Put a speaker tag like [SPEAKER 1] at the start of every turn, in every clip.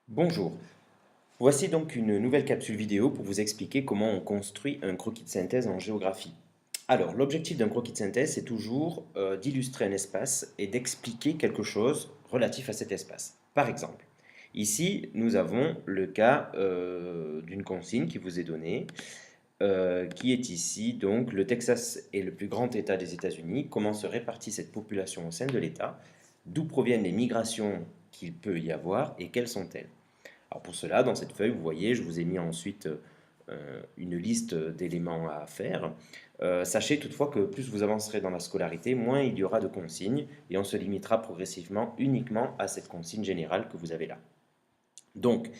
[SPEAKER 1] Bonjour, voici donc une nouvelle capsule vidéo pour vous expliquer comment on construit un croquis de synthèse en géographie. Alors, l'objectif d'un croquis de synthèse, c'est toujours d'illustrer un espace et d'expliquer quelque chose relatif à cet espace. Par exemple, ici, nous avons le cas d'une consigne qui vous est donnée, qui est ici, donc le Texas est le plus grand État des États-Unis. Comment se répartit cette population au sein de l'État? D'où proviennent les migrations qu'il peut y avoir et quelles sont-elles? Alors pour cela, dans cette feuille, vous voyez, je vous ai mis ensuite une liste d'éléments à faire. Sachez toutefois que plus vous avancerez dans la scolarité, moins il y aura de consignes et on se limitera progressivement uniquement à cette consigne générale que vous avez là. Donc,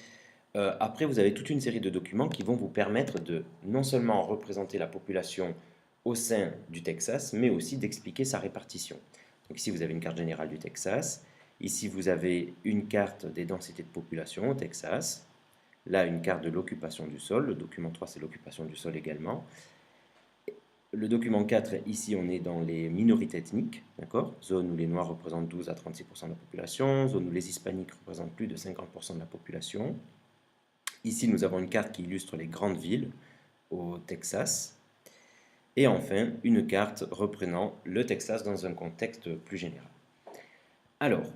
[SPEAKER 1] après, vous avez toute une série de documents qui vont vous permettre de non seulement représenter la population au sein du Texas, mais aussi d'expliquer sa répartition. Donc ici, vous avez une carte générale du Texas. Ici, vous avez une carte des densités de population au Texas. Là, une carte de l'occupation du sol. Le document 3, c'est l'occupation du sol également. Le document 4, ici, on est dans les minorités ethniques, d'accord? Zone où les Noirs représentent 12 à 36% de la population, zone où les Hispaniques représentent plus de 50% de la population. Ici, nous avons une carte qui illustre les grandes villes au Texas. Et enfin, une carte reprenant le Texas dans un contexte plus général. Alors,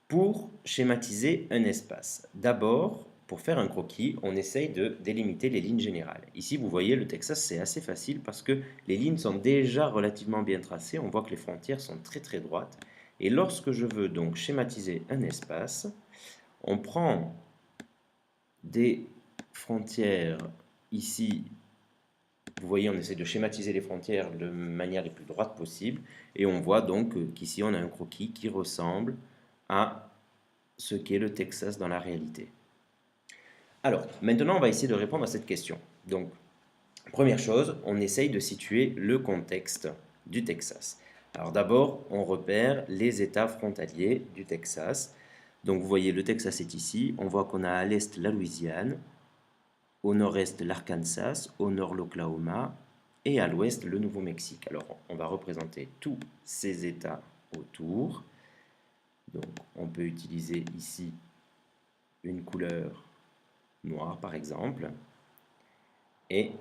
[SPEAKER 1] pour schématiser un espace, d'abord, pour faire un croquis, on essaye de délimiter les lignes générales. Ici, vous voyez, le Texas, c'est assez facile parce que les lignes sont déjà relativement bien tracées. On voit que les frontières sont très très droites. Et lorsque je veux donc schématiser un espace, on prend des frontières ici. Vous voyez, on essaie de schématiser les frontières de manière les plus droite possible. Et on voit donc qu'ici, on a un croquis qui ressemble à ce qu'est le Texas dans la réalité. Alors, maintenant, on va essayer de répondre à cette question. Donc, première chose, on essaye de situer le contexte du Texas. Alors d'abord, on repère les États frontaliers du Texas. Donc vous voyez, le Texas est ici. On voit qu'on a à l'est la Louisiane, au nord-est l'Arkansas, au nord l'Oklahoma et à l'ouest le Nouveau-Mexique. Alors on va représenter tous ces États autour. Donc on peut utiliser ici une couleur noire par exemple. Et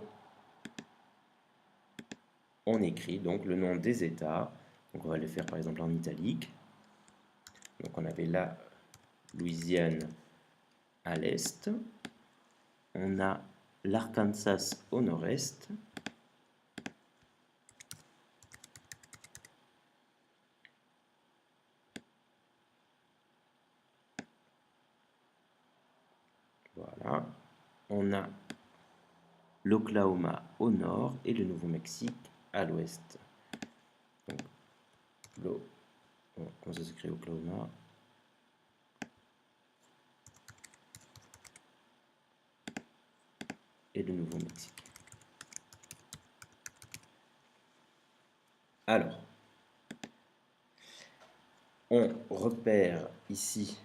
[SPEAKER 1] on écrit donc le nom des États. Donc on va le faire par exemple en italique. Donc on avait la Louisiane à l'est. On a l'Arkansas au nord-est. Voilà. On a l'Oklahoma au nord et le Nouveau-Mexique à l'ouest. Donc, comment ça s'écrit Oklahoma? Et le Nouveau-Mexique. Alors, on repère ici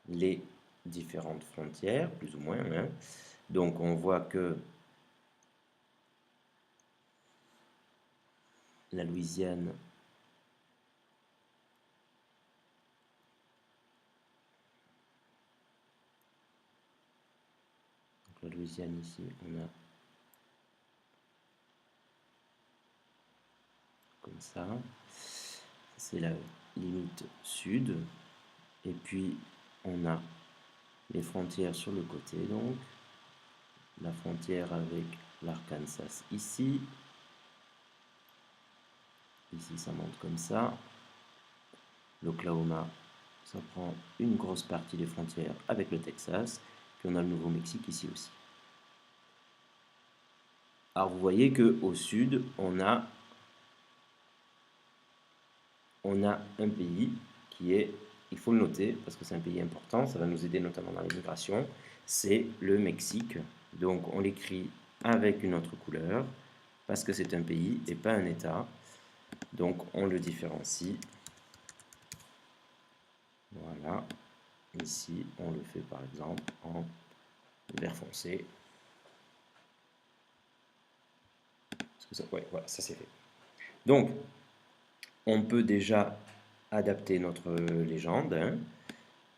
[SPEAKER 1] les différentes frontières, plus ou moins. Hein. Donc, on voit que la Louisiane ici, on a comme ça. C'est la limite sud. Et puis, on a les frontières sur le côté, donc. La frontière avec l'Arkansas ici. Ici, ça monte comme ça. L'Oklahoma, ça prend une grosse partie des frontières avec le Texas. Puis on a le Nouveau-Mexique ici aussi. Alors vous voyez qu'au sud, on a un pays qui est, il faut le noter parce que c'est un pays important, ça va nous aider notamment dans l'immigration, c'est le Mexique. Donc on l'écrit avec une autre couleur parce que c'est un pays et pas un État. Donc on le différencie. Voilà. Ici, on le fait par exemple en vert foncé. Ouais, voilà, ça c'est fait. Donc, on peut déjà adapter notre légende. Hein.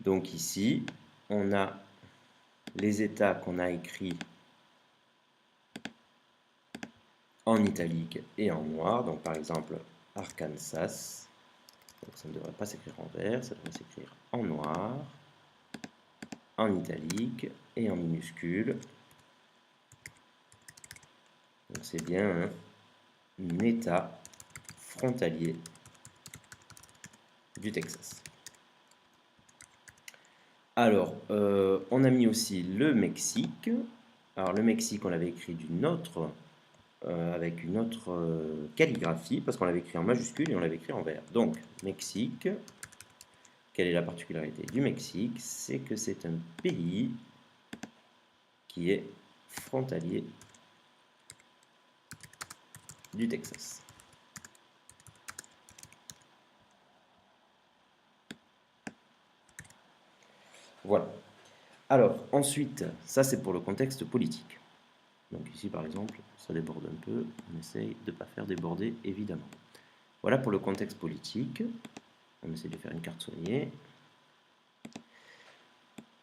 [SPEAKER 1] Donc ici, on a les États qu'on a écrits en italique et en noir. Donc par exemple Arkansas, donc ça ne devrait pas s'écrire en vert, ça devrait s'écrire en noir, en italique et en minuscule. Donc c'est bien un État frontalier du Texas. Alors, on a mis aussi le Mexique. Alors le Mexique, on l'avait écrit d'une autre avec une autre calligraphie, parce qu'on l'avait écrit en majuscule et on l'avait écrit en vert. Donc, Mexique, quelle est la particularité du Mexique? C'est que c'est un pays qui est frontalier du Texas. Voilà. Alors, ensuite, ça c'est pour le contexte politique. Donc ici, par exemple, ça déborde un peu. On essaye de ne pas faire déborder, évidemment. Voilà pour le contexte politique. On essaie de faire une carte soignée.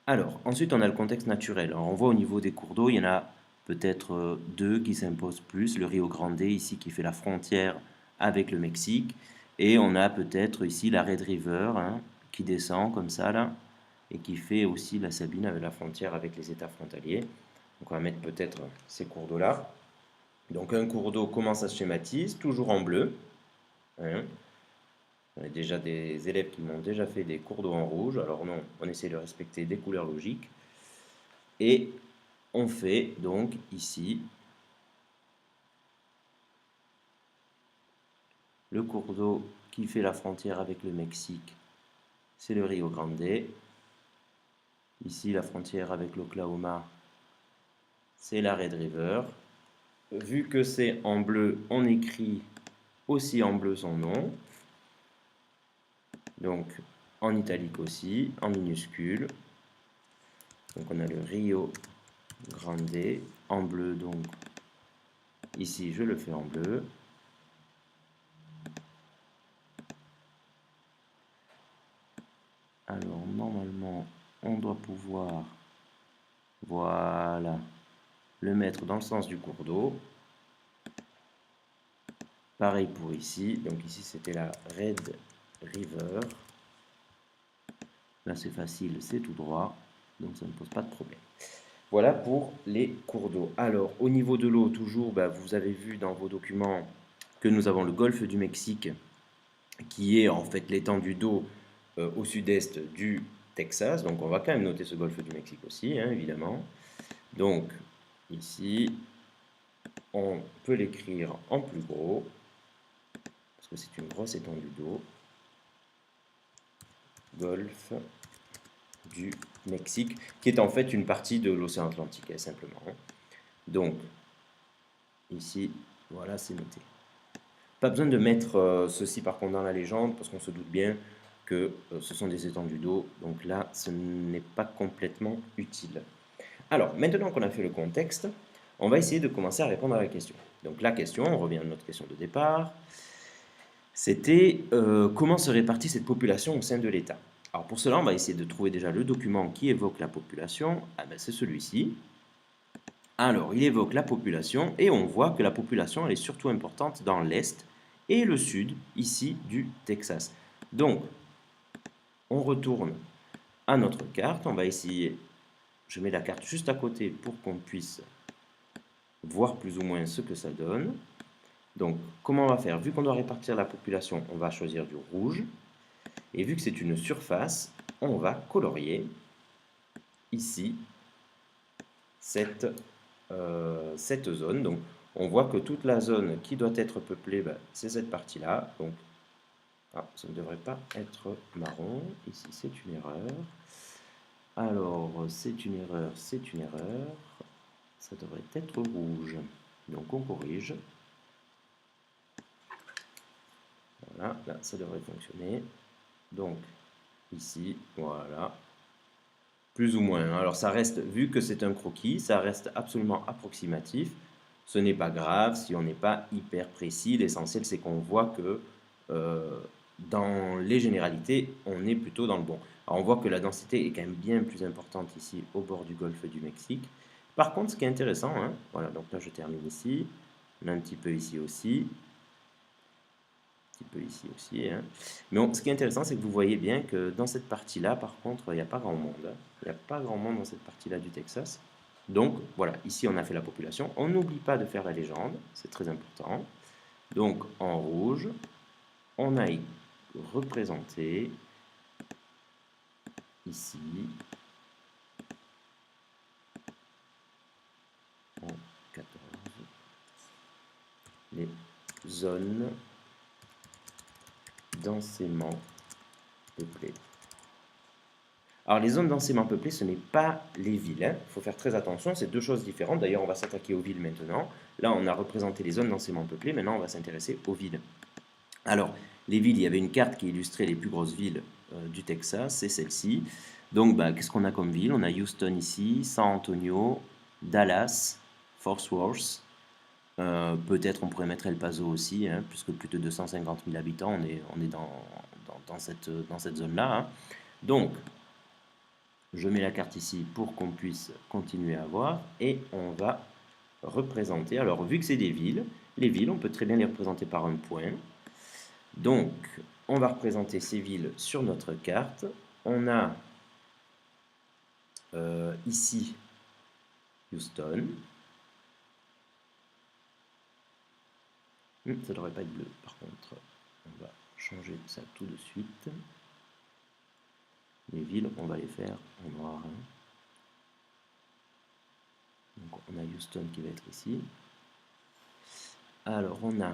[SPEAKER 1] Alors, ensuite, on a le contexte naturel. Alors, on voit au niveau des cours d'eau, il y en a peut-être deux qui s'imposent plus. Le Rio Grande, ici, qui fait la frontière avec le Mexique. Et on a peut-être ici la Red River, qui descend comme ça, là, et qui fait aussi la Sabine avec la frontière avec les États frontaliers. Donc, on va mettre peut-être ces cours d'eau-là. Donc, un cours d'eau, comment ça se schématise? Toujours en bleu. On a déjà des élèves qui m'ont déjà fait des cours d'eau en rouge. Alors non, on essaie de respecter des couleurs logiques. Et on fait donc ici le cours d'eau qui fait la frontière avec le Mexique. C'est le Rio Grande. Ici, la frontière avec l'Oklahoma, c'est la Red River. Vu que c'est en bleu, on écrit aussi en bleu son nom. Donc en italique aussi, en minuscule. Donc on a le Rio Grande en bleu, donc ici je le fais en bleu. Alors normalement on doit pouvoir, voilà, le mettre dans le sens du cours d'eau. Pareil pour ici, donc ici c'était la Red River. Là c'est facile, c'est tout droit, donc ça ne pose pas de problème. Voilà pour les cours d'eau. Alors au niveau de l'eau, toujours, vous avez vu dans vos documents que nous avons le golfe du Mexique, qui est en fait l'étendue d'eau au sud-est du Texas. Donc on va quand même noter ce golfe du Mexique aussi, évidemment. Donc ici, on peut l'écrire en plus gros, parce que c'est une grosse étendue d'eau. Golfe du Mexique, qui est en fait une partie de l'océan Atlantique, simplement. Donc, ici, voilà, c'est noté. Pas besoin de mettre ceci par contre dans la légende, parce qu'on se doute bien que ce sont des étendues d'eau, donc là, ce n'est pas complètement utile. Alors, maintenant qu'on a fait le contexte, on va essayer de commencer à répondre à la question. Donc la question, on revient à notre question de départ, c'était comment se répartit cette population au sein de l'État. Alors pour cela, on va essayer de trouver déjà le document qui évoque la population. Ah ben c'est celui-ci. Alors, il évoque la population et on voit que la population elle est surtout importante dans l'Est et le Sud, ici, du Texas. Donc, on retourne à notre carte. On va essayer, je mets la carte juste à côté pour qu'on puisse voir plus ou moins ce que ça donne. Donc, comment on va faire? Vu qu'on doit répartir la population, on va choisir du rouge. Et vu que c'est une surface, on va colorier ici cette zone. Donc, on voit que toute la zone qui doit être peuplée, c'est cette partie-là. Donc, ça ne devrait pas être marron. Ici, c'est une erreur. Alors, c'est une erreur, c'est une erreur. Ça devrait être rouge. Donc, on corrige. Voilà, là, ça devrait fonctionner. Donc, ici, voilà. Plus ou moins. Alors, ça reste, vu que c'est un croquis, ça reste absolument approximatif. Ce n'est pas grave si on n'est pas hyper précis. L'essentiel, c'est qu'on voit que dans les généralités, on est plutôt dans le bon. Alors on voit que la densité est quand même bien plus importante ici au bord du golfe du Mexique. Par contre, ce qui est intéressant, hein, voilà, donc là je termine ici, on a un petit peu ici aussi, un petit peu ici aussi. Hein. Mais bon, ce qui est intéressant, c'est que vous voyez bien que dans cette partie-là, par contre, il n'y a pas grand monde. Hein. Il n'y a pas grand monde dans cette partie-là du Texas. Donc voilà, ici on a fait la population. On n'oublie pas de faire la légende, c'est très important. Donc en rouge, on a représenté ici en 14 les zones densément peuplées. Alors les zones densément peuplées, ce n'est pas les villes. Hein. Il faut faire très attention, c'est deux choses différentes. D'ailleurs, on va s'attaquer aux villes maintenant. Là, on a représenté les zones densément peuplées. Maintenant, on va s'intéresser aux villes. Alors, les villes, il y avait une carte qui illustrait les plus grosses villes du Texas, c'est celle-ci. Donc, bah, qu'est-ce qu'on a comme ville? On a Houston ici, San Antonio, Dallas, Fort Worth. Peut-être on pourrait mettre El Paso aussi, hein, puisque plus de 250 000 habitants, on est dans cette zone-là. Hein. Donc, je mets la carte ici pour qu'on puisse continuer à voir, et on va représenter. Alors, vu que c'est des villes, les villes, on peut très bien les représenter par un point. Donc, on va représenter ces villes sur notre carte. On a ici Houston. Ça ne devrait pas être bleu, par contre. On va changer ça tout de suite. Les villes, on va les faire en noir. Hein. Donc, on a Houston qui va être ici. Alors, on a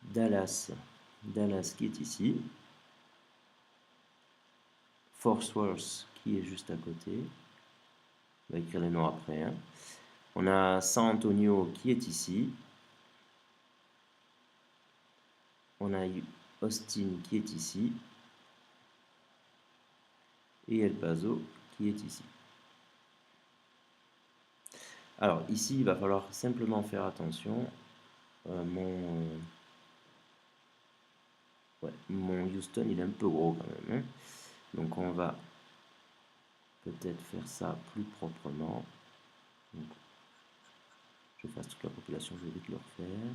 [SPEAKER 1] Dallas qui est ici. Fort Worth qui est juste à côté. On va écrire les noms après. Hein. On a San Antonio qui est ici. On a Austin qui est ici. Et El Paso qui est ici. Alors ici, il va falloir simplement faire attention. Mon Houston, il est un peu gros quand même. Hein. Donc on va peut-être faire ça plus proprement. Donc, je fasse toute la population, je vais vite le refaire.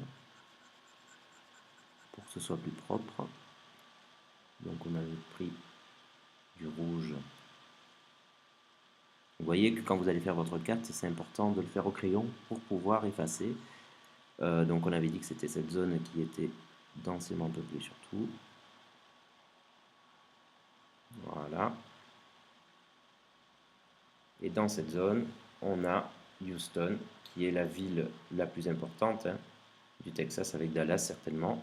[SPEAKER 1] Pour que ce soit plus propre. Donc on avait pris du rouge. Vous voyez que quand vous allez faire votre carte, c'est important de le faire au crayon pour pouvoir effacer. Donc on avait dit que c'était cette zone qui était densément peuplée surtout. Voilà. Et dans cette zone, on a Houston, qui est la ville la plus importante hein, du Texas, avec Dallas certainement.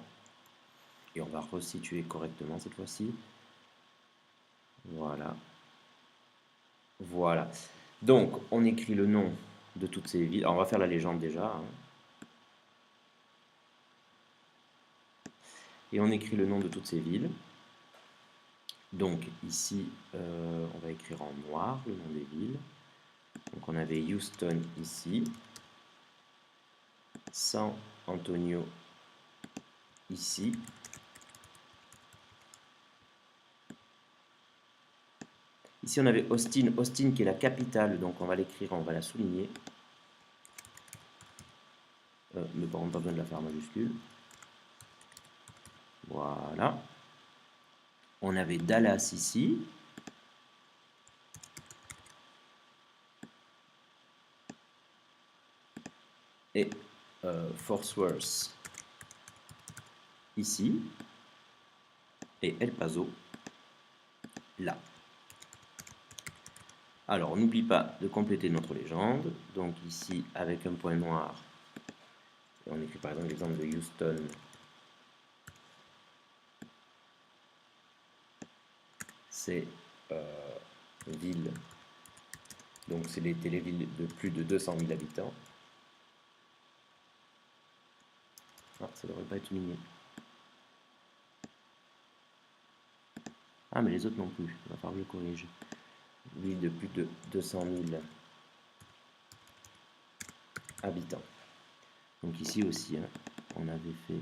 [SPEAKER 1] Et on va resituer correctement cette fois-ci. Voilà. Voilà. Donc, on écrit le nom de toutes ces villes. Alors, on va faire la légende déjà. Hein. Et on écrit le nom de toutes ces villes. Donc, ici, on va écrire en noir le nom des villes. Donc, on avait Houston ici. San Antonio ici. Ici, on avait Austin, qui est la capitale, donc on va l'écrire, on va la souligner. Mais par contre, pas besoin de la faire en majuscule. Voilà. On avait Dallas ici. Et Fort Worth ici. Et El Paso là. Alors, on n'oublie pas de compléter notre légende. Donc ici, avec un point noir, on écrit par exemple l'exemple de Houston. C'est ville. Donc c'était les villes de plus de 200 000 habitants. Ah, ça ne devrait pas être souligné. Ah, mais les autres non plus. Il va falloir que je corrige. Ville de plus de 200 000 habitants. Donc ici aussi, hein, on avait fait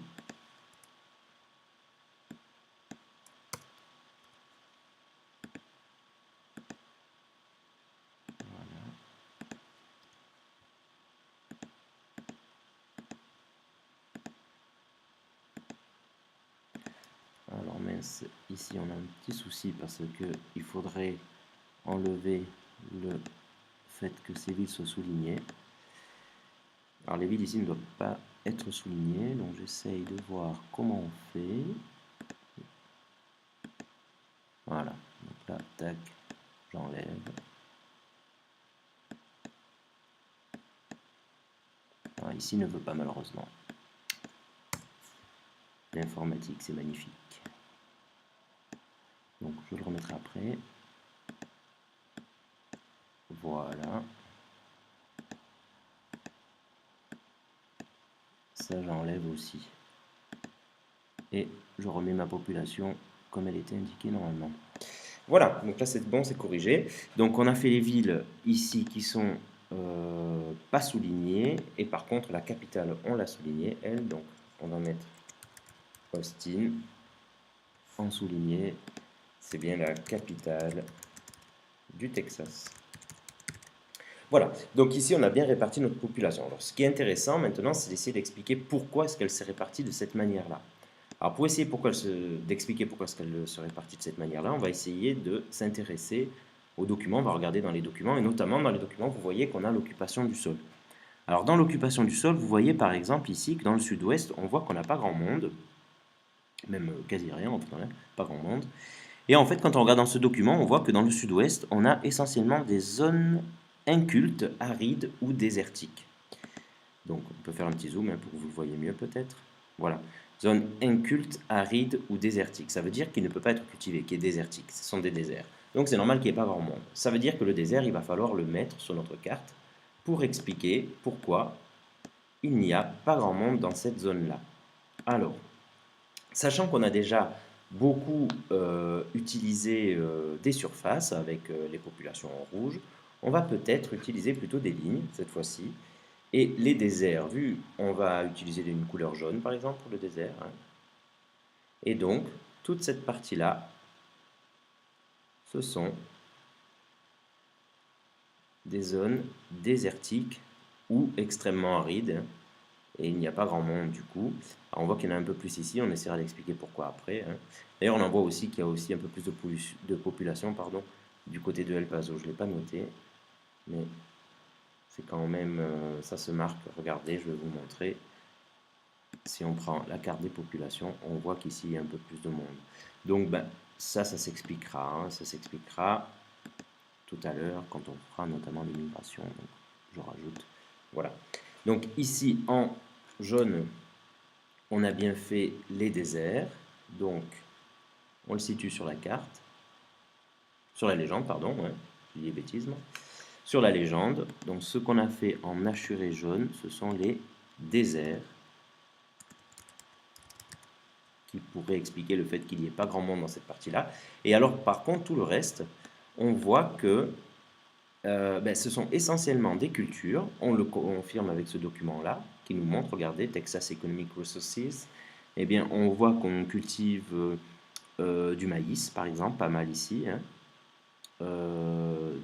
[SPEAKER 1] mince, ici on a un petit souci parce que il faudrait enlever le fait que ces villes soient soulignées. Alors les villes ici ne doivent pas être soulignées, donc j'essaye de voir comment on fait. Voilà, donc là, tac, j'enlève. Ici ne veut pas malheureusement. L'informatique, c'est magnifique. Donc je le remettrai après. Voilà. Ça, j'enlève aussi. Et je remets ma population comme elle était indiquée normalement. Voilà, donc là c'est bon, c'est corrigé. Donc on a fait les villes ici qui sont pas soulignées. Et par contre, la capitale, on l'a soulignée, elle. Donc on va mettre Austin en souligné. C'est bien la capitale du Texas. Voilà, donc ici on a bien réparti notre population. Alors ce qui est intéressant maintenant, c'est d'essayer d'expliquer pourquoi est-ce qu'elle s'est répartie de cette manière-là. Alors pour essayer d'expliquer pourquoi est-ce qu'elle se répartit de cette manière-là, on va essayer de s'intéresser aux documents, on va regarder dans les documents, et notamment dans les documents, vous voyez qu'on a l'occupation du sol. Alors dans l'occupation du sol, vous voyez par exemple ici que dans le sud-ouest, on voit qu'on n'a pas grand monde, même quasi rien, enfin, pas grand monde. Et en fait, quand on regarde dans ce document, on voit que dans le sud-ouest, on a essentiellement des zones incultes, arides ou désertiques. Donc, on peut faire un petit zoom pour que vous le voyez mieux peut-être. Voilà. Zone inculte, aride ou désertique. Ça veut dire qu'il ne peut pas être cultivé, qu'il est désertique. Ce sont des déserts. Donc, c'est normal qu'il n'y ait pas grand monde. Ça veut dire que le désert, il va falloir le mettre sur notre carte pour expliquer pourquoi il n'y a pas grand monde dans cette zone-là. Alors, sachant qu'on a déjà beaucoup utilisé des surfaces avec les populations en rouge, on va peut-être utiliser plutôt des lignes cette fois-ci. Et les déserts, vu on va utiliser une couleur jaune par exemple pour le désert. Hein. Et donc, toute cette partie-là, ce sont des zones désertiques ou extrêmement arides. Et il n'y a pas grand monde du coup. Alors, on voit qu'il y en a un peu plus ici, on essaiera d'expliquer pourquoi après. Hein. D'ailleurs, on en voit aussi qu'il y a aussi un peu plus de population du côté de El Paso. Je ne l'ai pas noté, mais c'est quand même, ça se marque. Regardez, je vais vous montrer. Si on prend la carte des populations, on voit qu'ici il y a un peu plus de monde. Donc ben, ça s'expliquera. Hein, ça s'expliquera tout à l'heure quand on fera notamment les migrations. Donc, je rajoute. Voilà. Donc ici en jaune, on a bien fait les déserts. Donc on le situe sur la carte. Sur la légende, pardon. Ouais, j'ai dit bêtisme. Sur la légende, donc ce qu'on a fait en hachuré jaune, ce sont les déserts qui pourrait expliquer le fait qu'il n'y ait pas grand monde dans cette partie-là. Et alors, par contre, tout le reste, on voit que ce sont essentiellement des cultures. On le confirme avec ce document-là, qui nous montre, regardez, Texas Economic Resources. Eh bien, on voit qu'on cultive du maïs, par exemple, pas mal ici. Hein.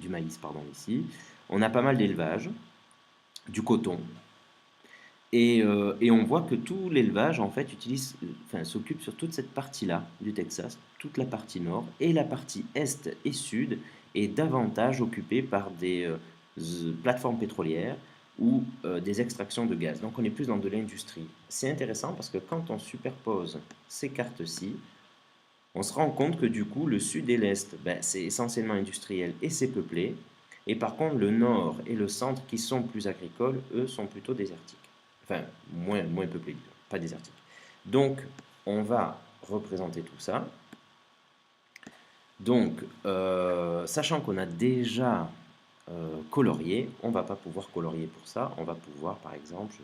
[SPEAKER 1] Du maïs, pardon, ici. On a pas mal d'élevage, du coton, et on voit que tout l'élevage en fait s'occupe sur toute cette partie-là du Texas, toute la partie nord et la partie est et sud est davantage occupée par des plateformes pétrolières ou des extractions de gaz. Donc on est plus dans de l'industrie. C'est intéressant parce que quand on superpose ces cartes-ci, on se rend compte que du coup le sud et l'est, c'est essentiellement industriel et c'est peuplé. Et par contre le nord et le centre qui sont plus agricoles, eux, sont plutôt désertiques. Enfin, moins peuplé, pas désertique. Donc, on va représenter tout ça. Donc, sachant qu'on a déjà colorié, on ne va pas pouvoir colorier pour ça. On va pouvoir, par exemple, je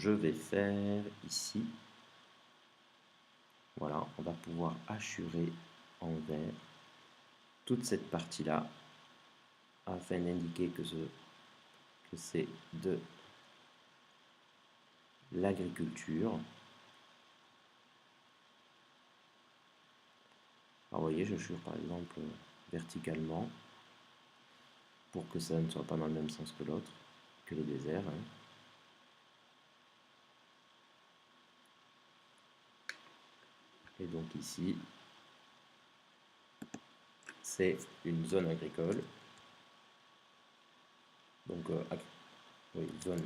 [SPEAKER 1] vais faire ici. Voilà, on va pouvoir hachurer en vert toute cette partie-là afin d'indiquer que c'est de l'agriculture. Alors, vous voyez, je chure par exemple verticalement pour que ça ne soit pas dans le même sens que l'autre, que le désert. Hein. Et donc ici, c'est une zone agricole. Donc, oui, zone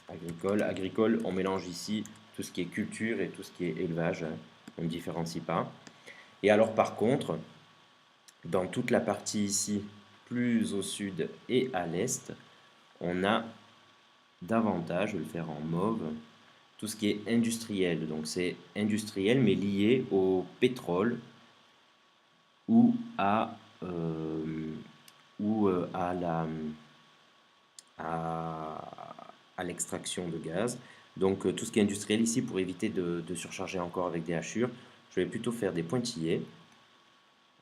[SPEAKER 1] agricole. Agricole, on mélange ici tout ce qui est culture et tout ce qui est élevage, hein. On ne différencie pas. Et alors, par contre, dans toute la partie ici, plus au sud et à l'est, on a davantage, je vais le faire en mauve, tout ce qui est industriel. Donc, c'est industriel, mais lié au pétrole ou à à l'extraction de gaz. Donc tout ce qui est industriel ici, pour éviter de surcharger encore avec des hachures, je vais plutôt faire des pointillés.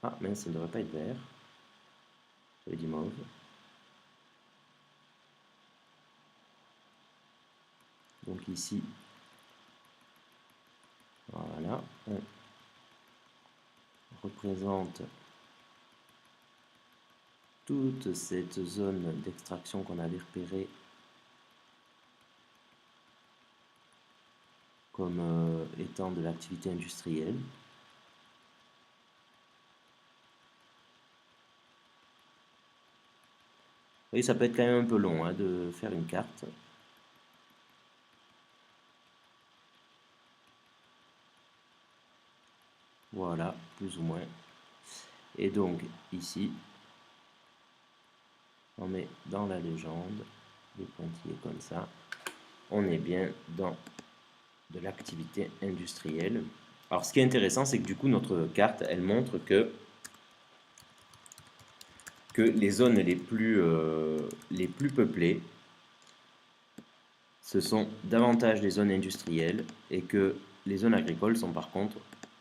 [SPEAKER 1] Ah, mais ça ne devrait pas être vert. J'avais dit mauve. Donc ici, voilà, on représente toute cette zone d'extraction qu'on avait repérée comme étant de l'activité industrielle. Oui, ça peut être quand même un peu long hein, de faire une carte. Voilà, plus ou moins. Et donc, ici, on met dans la légende des pointillés comme ça. On est bien dans de l'activité industrielle. Alors, ce qui est intéressant, c'est que du coup, notre carte, elle montre que les zones les plus peuplées, ce sont davantage des zones industrielles et que les zones agricoles sont par contre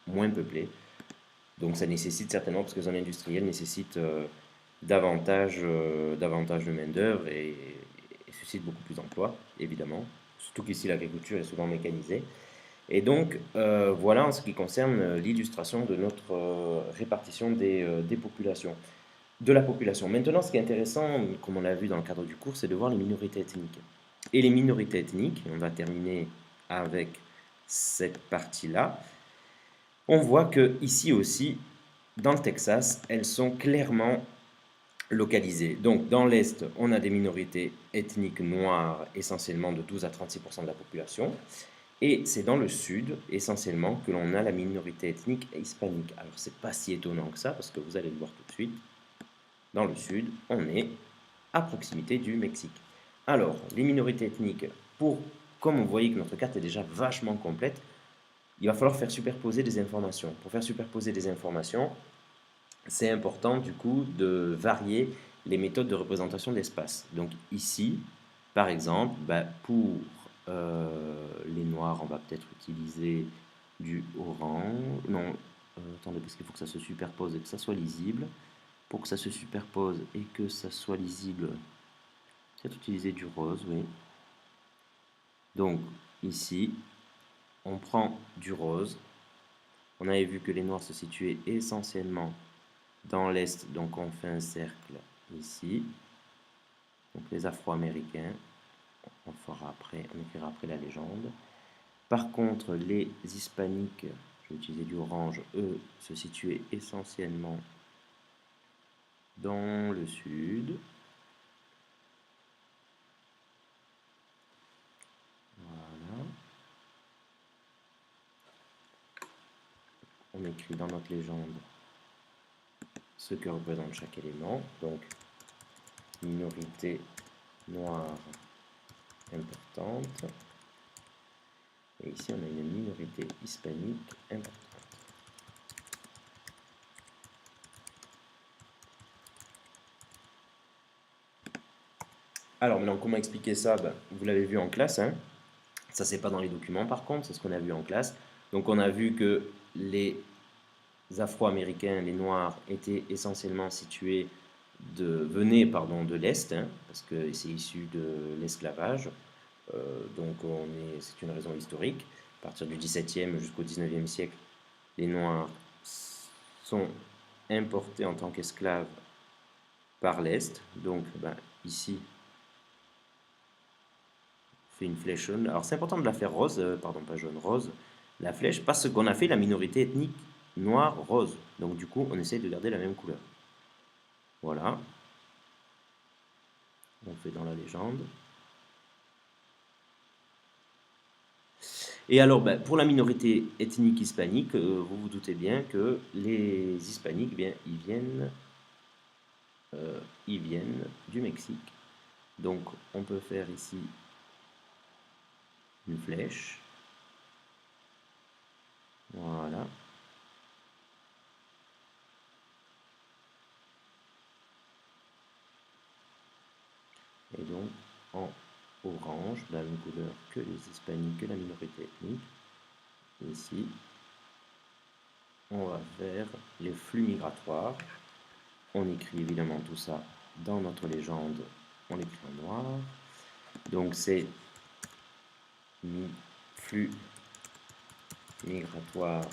[SPEAKER 1] moins peuplées. Donc ça nécessite certainement, parce que les zones industrielles nécessitent davantage de main-d'œuvre et suscitent beaucoup plus d'emplois, évidemment. Surtout qu'ici l'agriculture est souvent mécanisée. Et donc, voilà en ce qui concerne l'illustration de notre répartition des populations, de la population. Maintenant, ce qui est intéressant, comme on l'a vu dans le cadre du cours, c'est de voir les minorités ethniques. Et les minorités ethniques, on va terminer avec cette partie-là, on voit que ici aussi, dans le Texas, elles sont clairement localisées. Donc, dans l'Est, on a des minorités ethniques noires, essentiellement de 12 à 36% de la population. Et c'est dans le sud, essentiellement, que l'on a la minorité ethnique hispanique. Alors, c'est pas si étonnant que ça, parce que vous allez le voir tout de suite. Dans le sud, on est à proximité du Mexique. Alors, les minorités ethniques, comme vous voyez que notre carte est déjà vachement complète, il va falloir faire superposer des informations. Pour faire superposer des informations, c'est important du coup de varier les méthodes de représentation d'espace. Donc ici, par exemple, pour les noirs, on va peut-être utiliser du orange. Non, attendez, parce qu'il faut que ça se superpose et que ça soit lisible. Pour que ça se superpose et que ça soit lisible, peut-être utiliser du rose, oui. Donc ici, on prend du rose. On avait vu que les noirs se situaient essentiellement dans l'Est, donc on fait un cercle ici. Donc les Afro-Américains, on écrira après la légende. Par contre, les Hispaniques, je vais utiliser du orange, eux, se situaient essentiellement dans le sud. Voilà. On écrit dans notre légende ce que représente chaque élément. Donc, minorité noire importante. Et ici, on a une minorité hispanique importante. Alors maintenant, comment expliquer ça? Vous l'avez vu en classe, hein. Ça, c'est pas dans les documents par contre, c'est ce qu'on a vu en classe. Donc on a vu que les Afro-Américains, les Noirs, étaient essentiellement venaient de l'Est, hein, parce que c'est issu de l'esclavage. Donc c'est une raison historique. À partir du XVIIe jusqu'au XIXe siècle, les Noirs sont importés en tant qu'esclaves par l'Est. Donc ici, fait une flèche jaune. Alors c'est important de la faire rose, pardon pas jaune, rose, la flèche parce qu'on a fait la minorité ethnique noire, rose. Donc du coup, on essaye de garder la même couleur. Voilà. On fait dans la légende. Et alors, ben, pour la minorité ethnique hispanique, vous vous doutez bien que les hispaniques, bien, ils viennent du Mexique. Donc, on peut faire ici une flèche. Voilà. Et donc, en orange, la même couleur que les hispaniques, que la minorité ethnique. Ici, on va faire les flux migratoires. On écrit évidemment tout ça dans notre légende, on l'écrit en noir. Donc c'est flux migratoire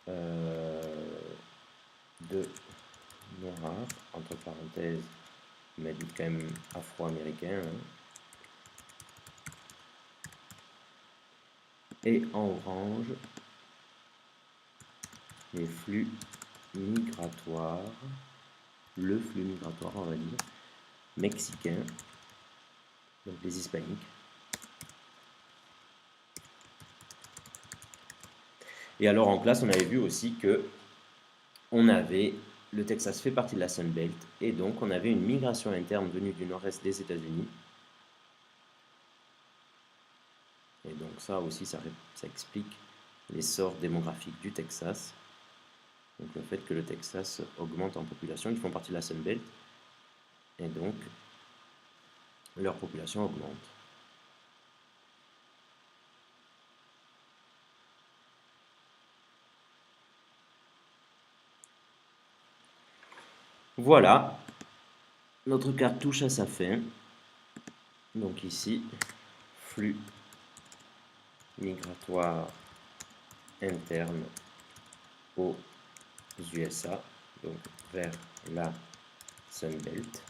[SPEAKER 1] de noirs, entre parenthèses, mais quand même afro-américain. Hein. Et en orange, les flux migratoires, le flux migratoire, on va dire, mexicain, donc les hispaniques. Et alors en classe, on avait vu aussi que le Texas fait partie de la Sun Belt, et donc on avait une migration interne venue du nord-est des États-Unis. Et donc ça aussi, ça explique l'essor démographique du Texas. Donc le fait que le Texas augmente en population, ils font partie de la Sun Belt, et donc leur population augmente. Voilà, notre carte touche à sa fin. Donc ici, flux migratoire interne aux USA, donc vers la Sunbelt.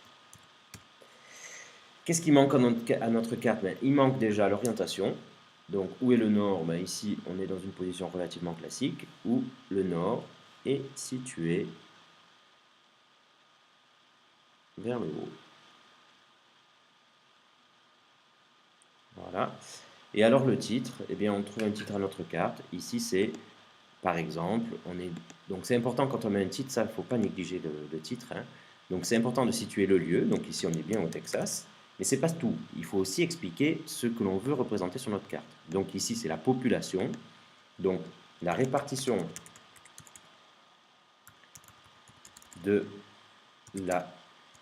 [SPEAKER 1] Qu'est-ce qui manque à notre carte? Il manque déjà l'orientation. Donc où est le nord? Ici, on est dans une position relativement classique, où le nord est situé vers le haut. Voilà. Et alors le titre, eh bien on trouve un titre à notre carte. Ici c'est, par exemple, donc c'est important quand on met un titre, ça il ne faut pas négliger le titre. Hein. Donc c'est important de situer le lieu. Donc ici on est bien au Texas. Mais c'est pas tout. Il faut aussi expliquer ce que l'on veut représenter sur notre carte. Donc ici c'est la population. Donc la répartition de la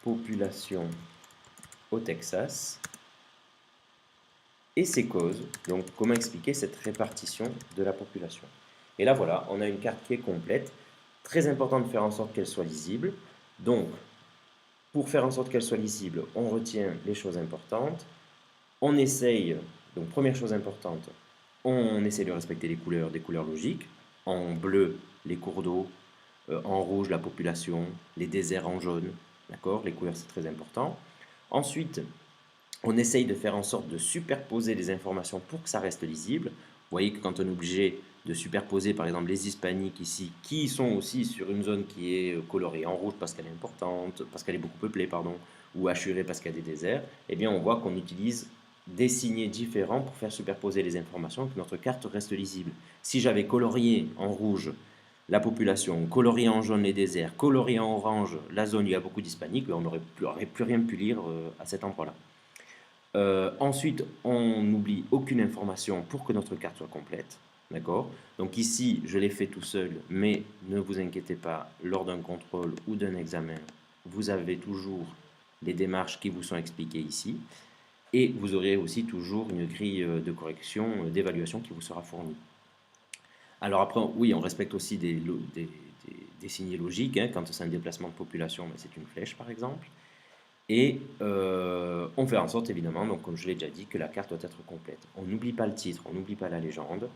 [SPEAKER 1] population au Texas et ses causes. Donc, comment expliquer cette répartition de la population? Et là, voilà, on a une carte qui est complète. Très important de faire en sorte qu'elle soit lisible. Donc, pour faire en sorte qu'elle soit lisible, on retient les choses importantes. On essaye, donc première chose importante, on essaie de respecter les couleurs, des couleurs logiques. En bleu, les cours d'eau. En rouge, la population. Les déserts en jaune. D'accord? Les couleurs, c'est très important. Ensuite, on essaye de faire en sorte de superposer les informations pour que ça reste lisible. Vous voyez que quand on est obligé de superposer, par exemple, les hispaniques ici, qui sont aussi sur une zone qui est colorée en rouge parce qu'elle est importante, parce qu'elle est beaucoup peuplée, pardon, ou hachurée parce qu'il y a des déserts, eh bien on voit qu'on utilise des signets différents pour faire superposer les informations et que notre carte reste lisible. Si j'avais colorié en rouge la population, colorié en jaune les déserts, colorié en orange la zone où il y a beaucoup d'hispaniques, on n'aurait plus rien pu lire à cet endroit-là. Ensuite, on n'oublie aucune information pour que notre carte soit complète. D'accord? Donc ici, je l'ai fait tout seul, mais ne vous inquiétez pas, lors d'un contrôle ou d'un examen, vous avez toujours les démarches qui vous sont expliquées ici. Et vous aurez aussi toujours une grille de correction, d'évaluation qui vous sera fournie. Alors après, oui, on respecte aussi des signets logiques. Hein. Quand c'est un déplacement de population, c'est une flèche par exemple. Et on fait en sorte, évidemment, donc comme je l'ai déjà dit, que la carte doit être complète. On n'oublie pas le titre, on n'oublie pas la légende.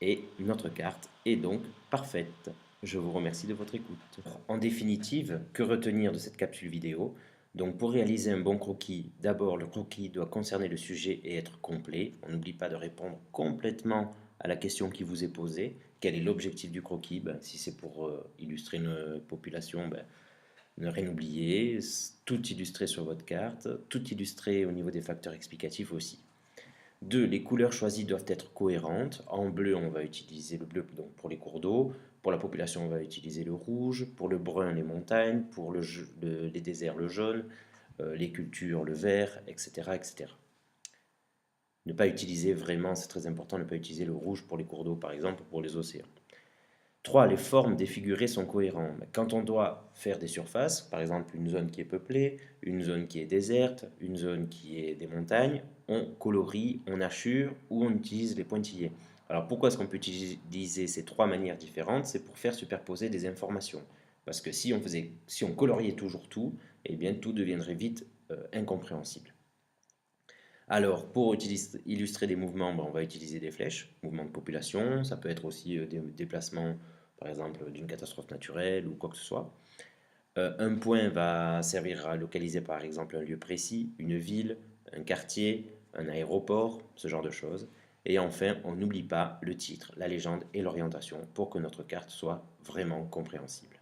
[SPEAKER 1] Et notre carte est donc parfaite. Je vous remercie de votre écoute. En définitive, que retenir de cette capsule vidéo? Donc pour réaliser un bon croquis, d'abord le croquis doit concerner le sujet et être complet. On n'oublie pas de répondre complètement à la question qui vous est posée. Quel est l'objectif du croquis? Ben, si c'est pour illustrer une population, ben, ne rien oublier, tout illustrer sur votre carte, tout illustrer au niveau des facteurs explicatifs aussi. 2. Les couleurs choisies doivent être cohérentes. En bleu, on va utiliser le bleu donc pour les cours d'eau. Pour la population, on va utiliser le rouge. Pour le brun, les montagnes. Pour les déserts, le jaune. Les cultures, le vert, etc., etc. Ne pas utiliser vraiment, c'est très important, ne pas utiliser le rouge pour les cours d'eau, par exemple, ou pour les océans. 3. Les formes défigurées sont cohérentes. Quand on doit faire des surfaces, par exemple une zone qui est peuplée, une zone qui est déserte, une zone qui est des montagnes, on colorie, on hachure ou on utilise les pointillés. Alors pourquoi est-ce qu'on peut utiliser ces trois manières différentes? C'est pour faire superposer des informations. Parce que si on coloriait toujours tout, eh bien tout deviendrait vite incompréhensible. Alors, pour illustrer des mouvements, ben, on va utiliser des flèches, mouvements de population, ça peut être aussi des déplacements, par exemple, d'une catastrophe naturelle ou quoi que ce soit. Un point va servir à localiser, par exemple, un lieu précis, une ville, un quartier, un aéroport, ce genre de choses. Et enfin, on n'oublie pas le titre, la légende et l'orientation pour que notre carte soit vraiment compréhensible.